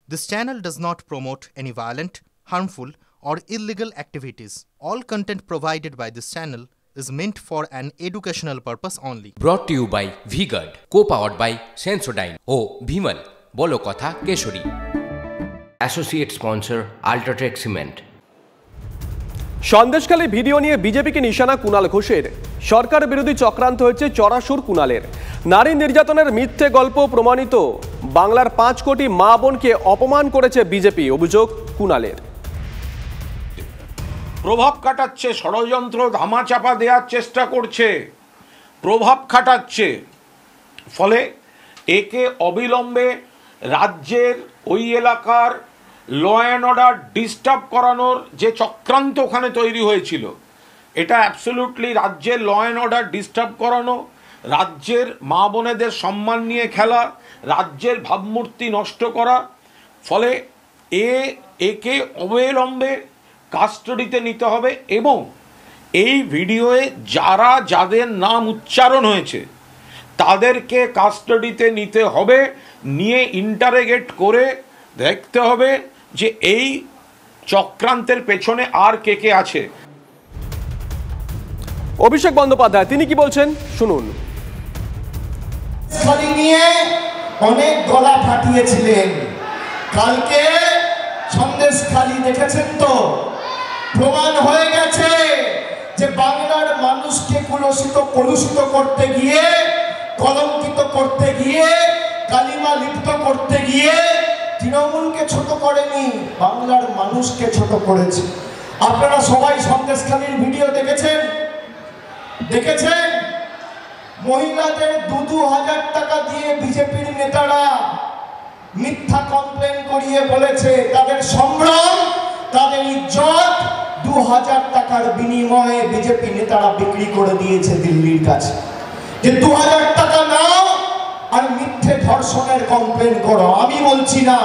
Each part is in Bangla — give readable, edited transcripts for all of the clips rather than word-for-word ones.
This channel does not promote any violent, harmful, or illegal activities. All content provided by this channel is meant for an educational purpose only. Brought to you by V-Guard, co-powered by Sensodyne O Bhimal, বলো কথা Keshari. Associate sponsor Ultratech Cement। Sandeshkhali video নিয়ে বিজেপিকে নিশানা কুণাল ঘোষের। সরকার বিরোধী চক্রান্ত হয়েছে চড়াসুর কুণালের। নারী নির্যাতনের মিথ্যে গল্প প্রমাণিত। বাংলার 5 কোটি মা বোনকে অপমান করেছে বিজেপি, অভিযোগ কুণালের। প্রভাব খাটাচ্ছে, ষড়যন্ত্র ধামাচাপা দেওয়ার চেষ্টা করছে, প্রভাব খাটাচ্ছে। ফলে একে অবিলম্বে রাজ্যের ওই এলাকার ল অ্যান্ড অর্ডার ডিস্টার্ব করানোর যে চক্রান্ত ওখানে তৈরি হয়েছিল, এটা অ্যাবসলিউটলি রাজ্যের ল অ্যান্ড অর্ডার ডিস্টার্ব করানো, রাজ্যের মা বোনেদের সম্মান নিয়ে খেলা, রাজ্যের ভাবমূর্তি নষ্ট করা। ফলে একে অবিলম্বে কাস্টডিতে নিতে হবে এবং এই ভিডিওয়ে যাদের নাম উচ্চারণ হয়েছে তাদেরকে কাস্টডিতে নিতে হবে, নিয়ে ইন্টারোগেট করে দেখতে হবে যে এই চক্রান্তের পেছনে আর কে কে আছে। অভিষেক বন্দ্যোপাধ্যায় তিনি কি বলছেন শুনুন। খালি নিয়ে অনেক গলা ফাটিয়েছিলেন, কালকে সন্দেশখালী দেখেছেন তো, প্রমাণ হয়ে গেছে যে বাংলার মানুষকে কলুষিত করতে গিয়ে, কলঙ্কিত করতে গিয়ে, কালিমা লিপ্ত করতে গিয়ে তৃণমূলকে ছোট করেনি, বাংলার মানুষকে ছোট করেছে। আপনারা সবাই সন্দেশখালীর ভিডিও দেখেছেন। মহিলাদের 2,000 টাকা দিয়ে বিজেপির নেতারা মিথ্যা কমপ্লেন করিয়ে বলেছে তাদের সম্ভ্রম, তাদের ইজ্জত 2,000 টাকার বিনিময়ে বিজেপি নেতারা বিক্রি করে দিয়েছে দিল্লির কাছে, যে 2,000 টাকা নাও আর মিথ্যে ধর্ষণের কমপ্লেন করো। আমি বলছি না,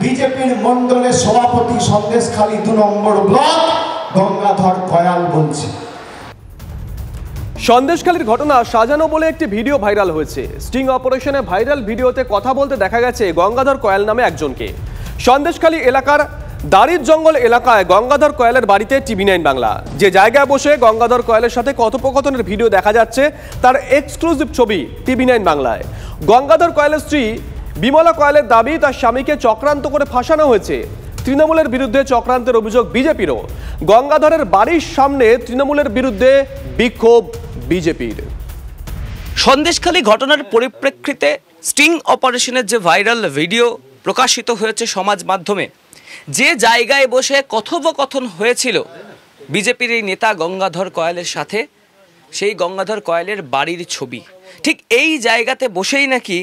বিজেপির মন্ডলের সভাপতি সন্দেশখালী 2 নম্বর ব্লক গঙ্গাধর কয়াল বলছে। সন্দেশখালীর ঘটনা সাজানো বলে একটি ভিডিও ভাইরাল হয়েছে। স্টিং অপারেশনে ভাইরাল ভিডিওতে কথা বলতে দেখা গেছে গঙ্গাধর কয়াল নামে একজনকে। সন্দেশখালী এলাকার দাড়ির জঙ্গল এলাকায় গঙ্গাধর কয়ালের বাড়িতে TV9 বাংলা যে জায়গায় বসে গঙ্গাধর কয়ালের সাথে কথোপকথনের ভিডিও দেখা যাচ্ছে, তার এক্সক্লুসিভ ছবি TV9 বাংলায়। গঙ্গাধর কয়ালের স্ত্রী বিমলা কয়ালের দাবি তার স্বামীকে চক্রান্ত করে ফাঁসানো হয়েছে। তৃণমূলের বিরুদ্ধে চক্রান্তের অভিযোগ বিজেপিরও। গঙ্গাধরের বাড়ির সামনে তৃণমূলের বিরুদ্ধে বিক্ষোভ বিজেপির। সন্দেশখালী ঘটনার পরিপ্রেক্ষিতে স্টিং অপারেশনের যে ভাইরাল ভিডিও প্রকাশিত হয়েছে সমাজ মাধ্যমে, যে জায়গায় বসে কথোপকথন হয়েছিল বিজেপির এই নেতা গঙ্গাধর কয়ালের সাথে, সেই গঙ্গাধর কয়ালের বাড়ির ছবি। ঠিক এই জায়গাতে বসেই নাকি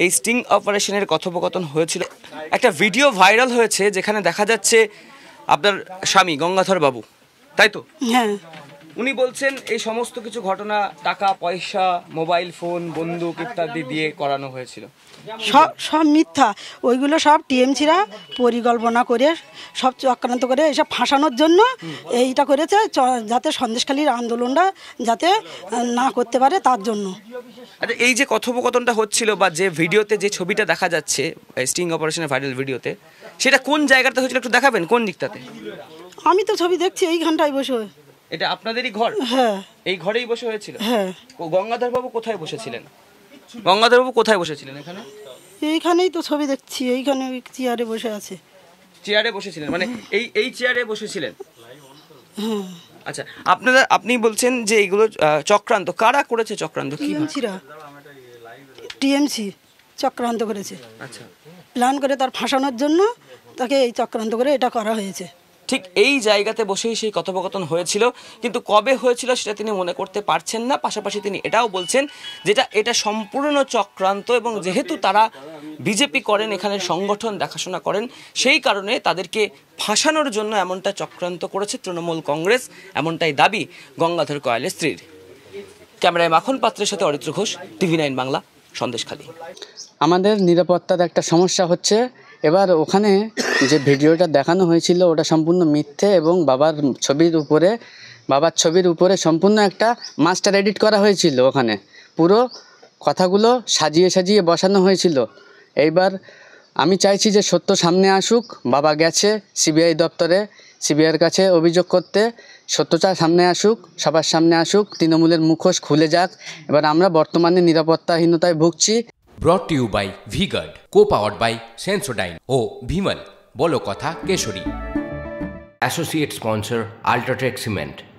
এই স্টিং অপারেশনের কথোপকথন হয়েছিল। একটা ভিডিও ভাইরাল হয়েছে যেখানে দেখা যাচ্ছে আপনার স্বামী গঙ্গাধর বাবু, তাই তো? হ্যাঁ। উনি বলছেন এই সমস্ত কিছু ঘটনা টাকা পয়সা, মোবাইল ফোন, বন্দুক ইত্যাদি দিয়ে করানো হয়েছিল। সব মিথ্যা, ওইগুলো সব টিএমসিরা পরিকল্পনা করে সব চক্রান্ত করে এসব ফাঁসানোর জন্য এইটা করেছে, যাতে সন্দেশখালীর আন্দোলনটা যাতে না করতে পারে তার জন্য। আচ্ছা, এই যে কথোপকথনটা হচ্ছিল বা যে ভিডিওতে যে ছবিটা দেখা যাচ্ছে স্টিং অপারেশনের ভাইরাল ভিডিওতে, সেটা কোন জায়গাতে হয়েছিল একটু দেখাবেন? কোন দিকটাতে? আমি তো ছবি দেখছি এইখানটায় বসে। এটা আপনাদেরই ঘর? হ্যাঁ। এই ঘরেই বসে হয়েছিল? হ্যাঁ। গঙ্গাধর বাবু কোথায় বসেছিলেন? গঙ্গাধর বাবু কোথায় বসেছিলেন? এখানে? এইখানেই তো ছবি দেখছি, এইখানে চেয়ারে বসে আছে। চেয়ারে বসেছিলেন মানে এই চেয়ারে বসেছিলেন? হ্যাঁ। আচ্ছা, আপনি বলছেন যে এইগুলো চক্রান্ত, কারা করেছে চক্রান্ত? টিএমসি চক্রান্ত করেছে। আচ্ছা, প্ল্যান করে তার ফাঁসানোর জন্য তাকে এই চক্রান্ত করে এটা করা হয়েছে। ঠিক এই জায়গাতে বসেই সেই কথোপকথন হয়েছিল, কিন্তু কবে হয়েছিল সেটা তিনি মনে করতে পারছেন না। পাশাপাশি তিনি এটাও বলছেন এটা সম্পূর্ণ চক্রান্ত, এবং যেহেতু তারা বিজেপি করেন, এখানে সংগঠন দেখাশোনা করেন, সেই কারণে তাদেরকে ফাঁসানোর জন্য এমনটা চক্রান্ত করেছে তৃণমূল কংগ্রেস, এমনটাই দাবি গঙ্গাধর কয়ালের স্ত্রীর। ক্যামেরায় মাখন পাত্রের সাথে অরিত্র ঘোষ, TV9 বাংলা, সন্দেশখালী। আমাদের নিরাপত্তার একটা সমস্যা হচ্ছে। এবার ওখানে যে ভিডিওটা দেখানো হয়েছিল ওটা সম্পূর্ণ মিথ্যে, এবং বাবার ছবির উপরে সম্পূর্ণ একটা মাস্টার এডিট করা হয়েছিল। ওখানে পুরো কথাগুলো সাজিয়ে বসানো হয়েছিল। এইবার আমি চাইছি যে সত্য সামনে আসুক। বাবা গেছে সিবিআই দপ্তরে, সিবিআইয়ের কাছে অভিযোগ করতে, সত্যটা সামনে আসুক, সবার সামনে আসুক, তৃণমূলের মুখোশ খুলে যাক। এবার আমরা বর্তমানে নিরাপত্তাহীনতায় ভুগছি। Brought to you by VGuard, co-powered by Sensodyne ও ভিমল, বলো কথা কেশরী। Associate sponsor UltraTech cement.